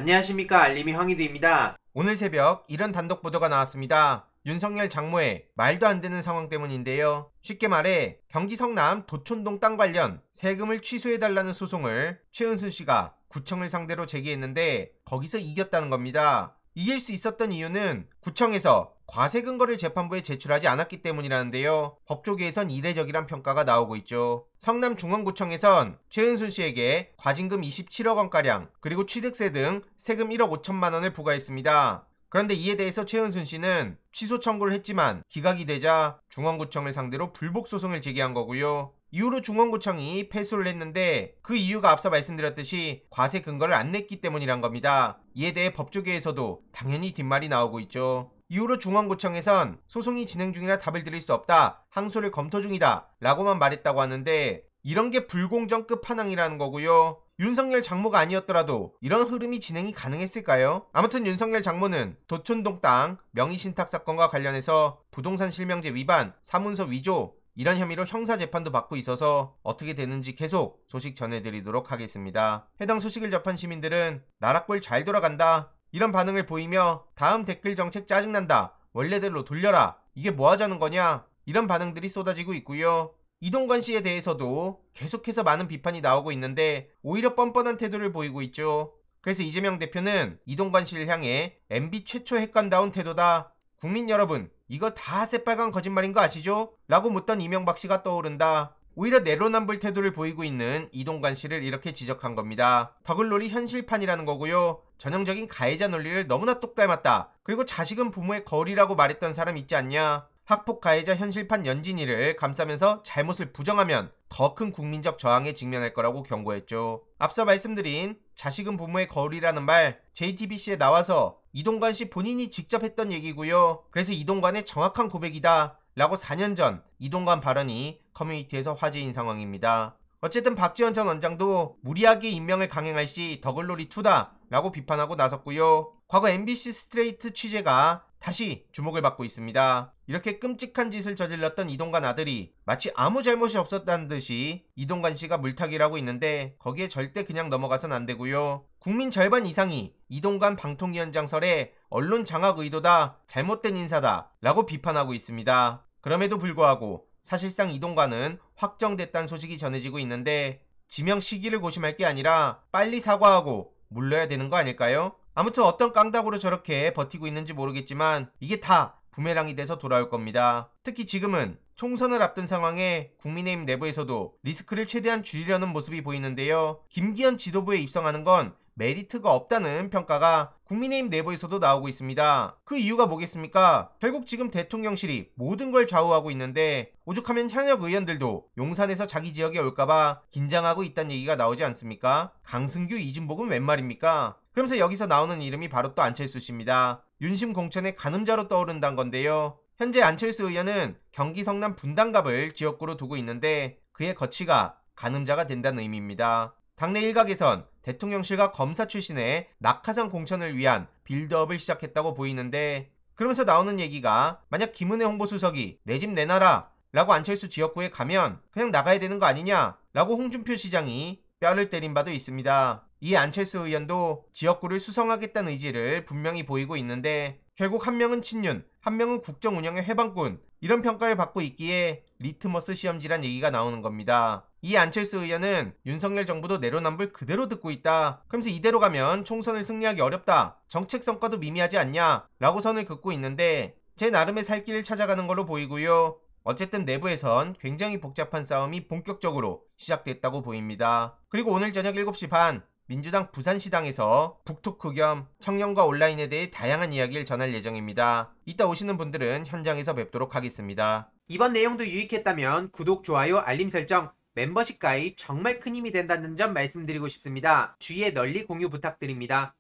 안녕하십니까, 알림이 황희두입니다. 오늘 새벽 이런 단독 보도가 나왔습니다. 윤석열 장모의 말도 안 되는 상황 때문인데요. 쉽게 말해 경기 성남 도촌동 땅 관련 세금을 취소해달라는 소송을 최은순 씨가 구청을 상대로 제기했는데 거기서 이겼다는 겁니다. 이길 수 있었던 이유는 구청에서 과세 근거를 재판부에 제출하지 않았기 때문이라는데요. 법조계에선 이례적이란 평가가 나오고 있죠. 성남중앙구청에선 최은순 씨에게 과징금 27억 원가량 그리고 취득세 등 세금 1억 5천만 원을 부과했습니다. 그런데 이에 대해서 최은순 씨는 취소 청구를 했지만 기각이 되자 중원구청을 상대로 불복 소송을 제기한 거고요. 이후로 중원구청이 패소를 했는데 그 이유가 앞서 말씀드렸듯이 과세 근거를 안 냈기 때문이란 겁니다. 이에 대해 법조계에서도 당연히 뒷말이 나오고 있죠. 이후로 중원구청에선 소송이 진행 중이라 답을 드릴 수 없다, 항소를 검토 중이다 라고만 말했다고 하는데 이런 게 불공정 끝판왕이라는 거고요. 윤석열 장모가 아니었더라도 이런 흐름이 진행이 가능했을까요? 아무튼 윤석열 장모는 도촌동 땅 명의신탁 사건과 관련해서 부동산 실명제 위반, 사문서 위조 이런 혐의로 형사재판도 받고 있어서 어떻게 되는지 계속 소식 전해드리도록 하겠습니다. 해당 소식을 접한 시민들은 나라꼴 잘 돌아간다 이런 반응을 보이며 다음 댓글 정책 짜증난다, 원래대로 돌려라, 이게 뭐 하자는 거냐 이런 반응들이 쏟아지고 있고요. 이동관 씨에 대해서도 계속해서 많은 비판이 나오고 있는데 오히려 뻔뻔한 태도를 보이고 있죠. 그래서 이재명 대표는 이동관 씨를 향해 MB 최초 핵관다운 태도다, 국민 여러분 이거 다 새빨간 거짓말인 거 아시죠? 라고 묻던 이명박 씨가 떠오른다. 오히려 내로남불 태도를 보이고 있는 이동관 씨를 이렇게 지적한 겁니다. 더글놀이 현실판이라는 거고요. 전형적인 가해자 논리를 너무나 똑 닮았다. 그리고 자식은 부모의 거울이라고 말했던 사람 있지 않냐? 학폭 가해자 현실판 연진이를 감싸면서 잘못을 부정하면 더 큰 국민적 저항에 직면할 거라고 경고했죠. 앞서 말씀드린 자식은 부모의 거울이라는 말 JTBC에 나와서 이동관 씨 본인이 직접 했던 얘기고요. 그래서 이동관의 정확한 고백이다 라고 4년 전 이동관 발언이 커뮤니티에서 화제인 상황입니다. 어쨌든 박지원 전 원장도 무리하게 임명을 강행할 시 더글로리 2다 라고 비판하고 나섰고요. 과거 MBC 스트레이트 취재가 다시 주목을 받고 있습니다. 이렇게 끔찍한 짓을 저질렀던 이동관 아들이 마치 아무 잘못이 없었다는 듯이 이동관 씨가 물타기를 하고 있는데 거기에 절대 그냥 넘어가선 안 되고요. 국민 절반 이상이 이동관 방통위원장 설에 언론 장악 의도다, 잘못된 인사다 라고 비판하고 있습니다. 그럼에도 불구하고 사실상 이동관은 확정됐다는 소식이 전해지고 있는데 지명 시기를 고심할 게 아니라 빨리 사과하고 물러야 되는 거 아닐까요? 아무튼 어떤 깡다구로 저렇게 버티고 있는지 모르겠지만 이게 다 부메랑이 돼서 돌아올 겁니다. 특히 지금은 총선을 앞둔 상황에 국민의힘 내부에서도 리스크를 최대한 줄이려는 모습이 보이는데요. 김기현 지도부에 입성하는 건 메리트가 없다는 평가가 국민의힘 내부에서도 나오고 있습니다. 그 이유가 뭐겠습니까? 결국 지금 대통령실이 모든 걸 좌우하고 있는데 오죽하면 현역 의원들도 용산에서 자기 지역에 올까봐 긴장하고 있다는 얘기가 나오지 않습니까? 강승규, 이진복은 웬 말입니까? 그러면서 여기서 나오는 이름이 바로 또 안철수 씨입니다. 윤심 공천의 가늠자로 떠오른다는 건데요. 현재 안철수 의원은 경기 성남 분당갑을 지역구로 두고 있는데 그의 거치가 가늠자가 된다는 의미입니다. 당내 일각에선 대통령실과 검사 출신의 낙하산 공천을 위한 빌드업을 시작했다고 보이는데 그러면서 나오는 얘기가 만약 김은혜 홍보수석이 내 집 내놔라 라고 안철수 지역구에 가면 그냥 나가야 되는 거 아니냐 라고 홍준표 시장이 뼈를 때린 바도 있습니다. 이에 안철수 의원도 지역구를 수성하겠다는 의지를 분명히 보이고 있는데 결국 한 명은 친윤, 한 명은 국정 운영의 해방꾼 이런 평가를 받고 있기에 리트머스 시험지란 얘기가 나오는 겁니다. 이에 안철수 의원은 윤석열 정부도 내로남불 그대로 듣고 있다, 그러면서 이대로 가면 총선을 승리하기 어렵다, 정책 성과도 미미하지 않냐 라고 선을 긋고 있는데 제 나름의 살 길을 찾아가는 걸로 보이고요. 어쨌든 내부에선 굉장히 복잡한 싸움이 본격적으로 시작됐다고 보입니다. 그리고 오늘 저녁 7시 반 민주당 부산시당에서 북토크 겸 청년과 온라인에 대해 다양한 이야기를 전할 예정입니다. 이따 오시는 분들은 현장에서 뵙도록 하겠습니다. 이번 내용도 유익했다면 구독, 좋아요, 알림 설정, 멤버십 가입 정말 큰 힘이 된다는 점 말씀드리고 싶습니다. 주위에 널리 공유 부탁드립니다.